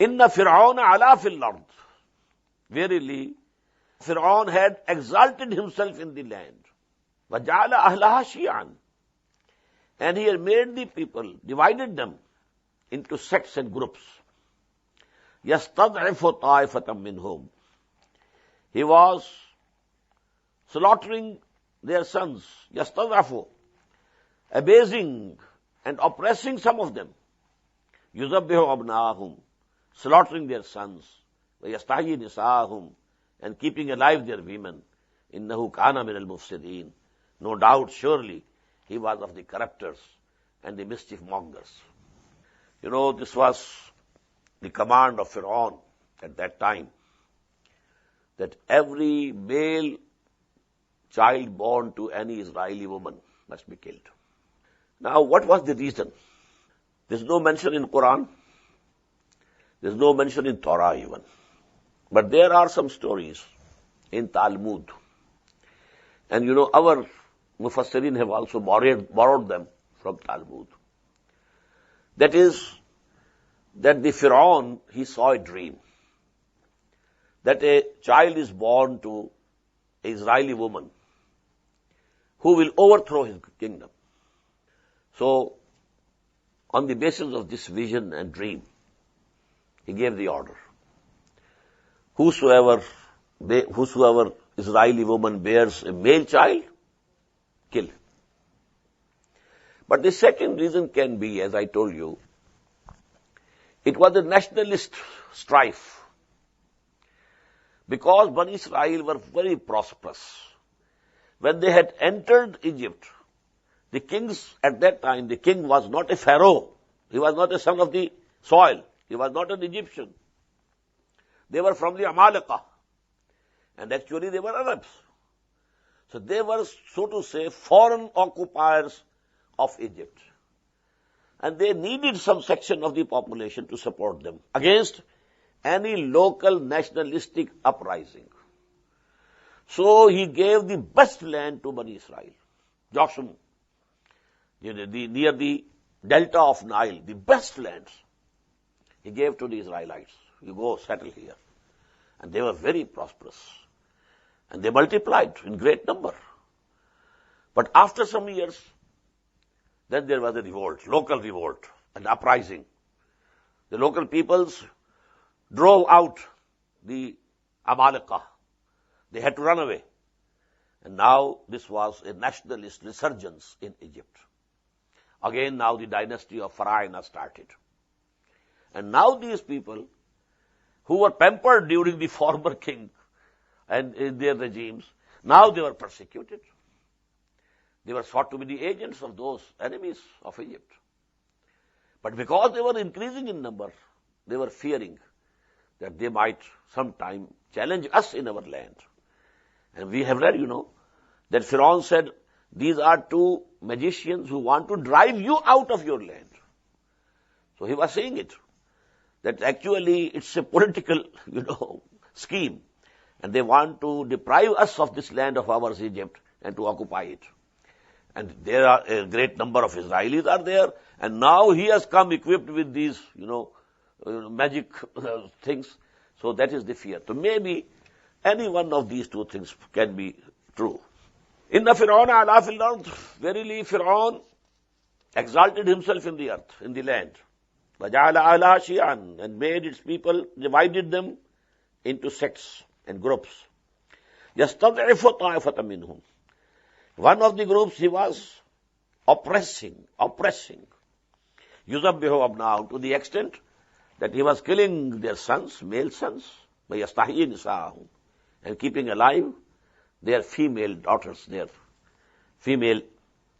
Inna Fir'auna ala fil ard. Verily, Fir'aun had exalted himself in the land. وَجَعَلَ أَهْلَهَا شِيَعًا. And he had made the people, divided them into sects and groups. يَسْتَضْعِفُ طَائِفَةً مِّنْهُمْ. He was slaughtering their sons. يَسْتَضْعِفُ. Abasing and oppressing some of them. يُذَبِّحُ أَبْنَاءَهُمْ. Slaughtering their sons. وَيَسْتَحْيِي نِسَاءَهُمْ. And keeping alive their women. إِنَّهُ كَانَ مِنَ الْمُفْسِدِينَ. No doubt, surely, he was of the corruptors and the mischief mongers. You know, this was the command of Fir'aun at that time, that every male child born to any Israeli woman must be killed. Now, what was the reason? There's no mention in Quran. There's no mention in Torah even. But there are some stories in Talmud. And you know, our Mufassirin have also borrowed them from Talmud. That is, that the Fir'aun, he saw a dream. That a child is born to an Israeli woman who will overthrow his kingdom. So, on the basis of this vision and dream, he gave the order. Whosoever Israeli woman bears a male child, kill. But the second reason can be, as I told you, it was a nationalist strife. Because Bani Israel were very prosperous. When they had entered Egypt, the kings at that time, the king was not a pharaoh. He was not a son of the soil. He was not an Egyptian. They were from the Amalekah. And actually they were Arabs. So they were, so to say, foreign occupiers of Egypt. And they needed some section of the population to support them against any local nationalistic uprising. So he gave the best land to Bani Israel. Joshua, near the delta of Nile, the best lands, he gave to the Israelites. You go settle here. And they were very prosperous. And they multiplied in great number. But after some years, then there was a revolt, local revolt, an uprising. The local peoples drove out the Amalekah. They had to run away. And now this was a nationalist resurgence in Egypt. Again, now the dynasty of Pharaoh started. And now these people, who were pampered during the former king and in their regimes, now they were persecuted. They were thought to be the agents of those enemies of Egypt. But because they were increasing in number, they were fearing that they might sometime challenge us in our land. And we have read, that Pharaoh said, these are two magicians who want to drive you out of your land. So he was saying it, that actually it's a political, scheme. And they want to deprive us of this land of ours, Egypt, and to occupy it. And there are a great number of Israelis are there, and now he has come equipped with these, magic things. So that is the fear. So maybe any one of these two things can be true. Inna Fir'auna ala fil ard. Verily, Fir'aun exalted himself in the earth, in the land. وَجَعَلَ أَهْلَهَا شِيَعًا. And made its people, divided them into sects and groups. يَسْتَضْعِفُ طَائِفَةً مِّنْهُمْ. One of the groups he was oppressing. يُذَبِّحُ أَبْنَاهُمْ, to the extent that he was killing their sons, male sons, وَيَسْتَحْيِي نِسَاءَهُمْ, and keeping alive their female daughters, their female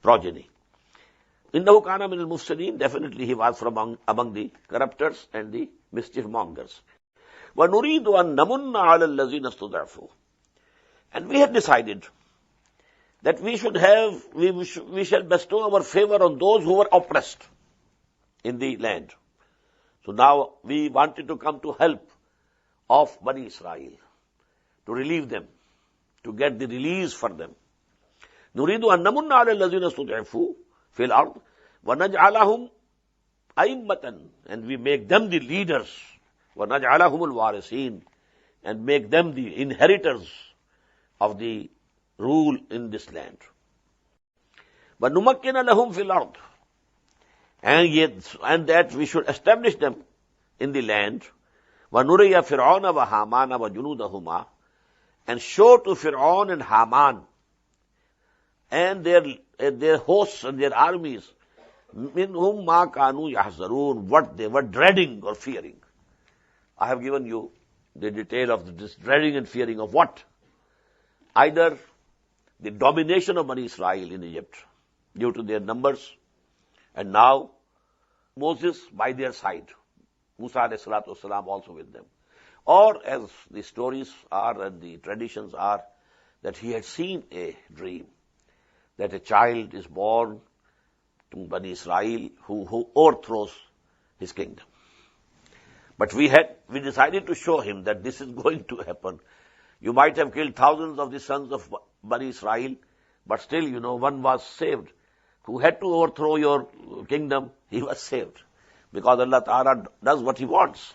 progeny. إِنَّهُ كَانَ مِنَ الْمُفْسِدِينَ. Definitely he was from among the corruptors and the mischief mongers. وَنُرِيدُ أَن نَمُنَّ عَلَى الَّذِينَ اسْتُضْعِفُوا. And we had decided that we shall bestow our favor on those who were oppressed in the land. So now we wanted to come to help of Bani Israel, to relieve them, to get the release for them. نُرِيدُ أَن نَمُنَّ عَلَى الَّذِينَ اسْتُضْعِفُوا فِي الْأَرْضِ وَنَجْعَلَهُمْ أَئِمَّةً. And we make them the leaders وَنَجْعَلَهُمُ الْوَارِثِينَ, and make them the inheritors of the rule in this land. وَنُمَكِّنَ لَهُمْ فِي الْأَرْضِ, and that we should establish them in the land. وَنُرِيَ فِرْعَوْنَ وَهَامَانَ وَجُنُودَهُمَا, and show to Fir'aun and Haman and their hosts and their armies, minhum ma kanu yahzarun, what they were dreading or fearing. I have given you the detail of this dreading and fearing of what? Either the domination of Bani Israel in Egypt due to their numbers, and now Moses by their side, Musa alayhi salatu wasalam also with them. Or, as the stories are and the traditions are, that he had seen a dream, that a child is born to Bani Israel who overthrows his kingdom. But we decided to show him that this is going to happen. You might have killed thousands of the sons of Bani Israel, but still, one was saved. Who had to overthrow your kingdom, he was saved. Because Allah Ta'ala does what He wants.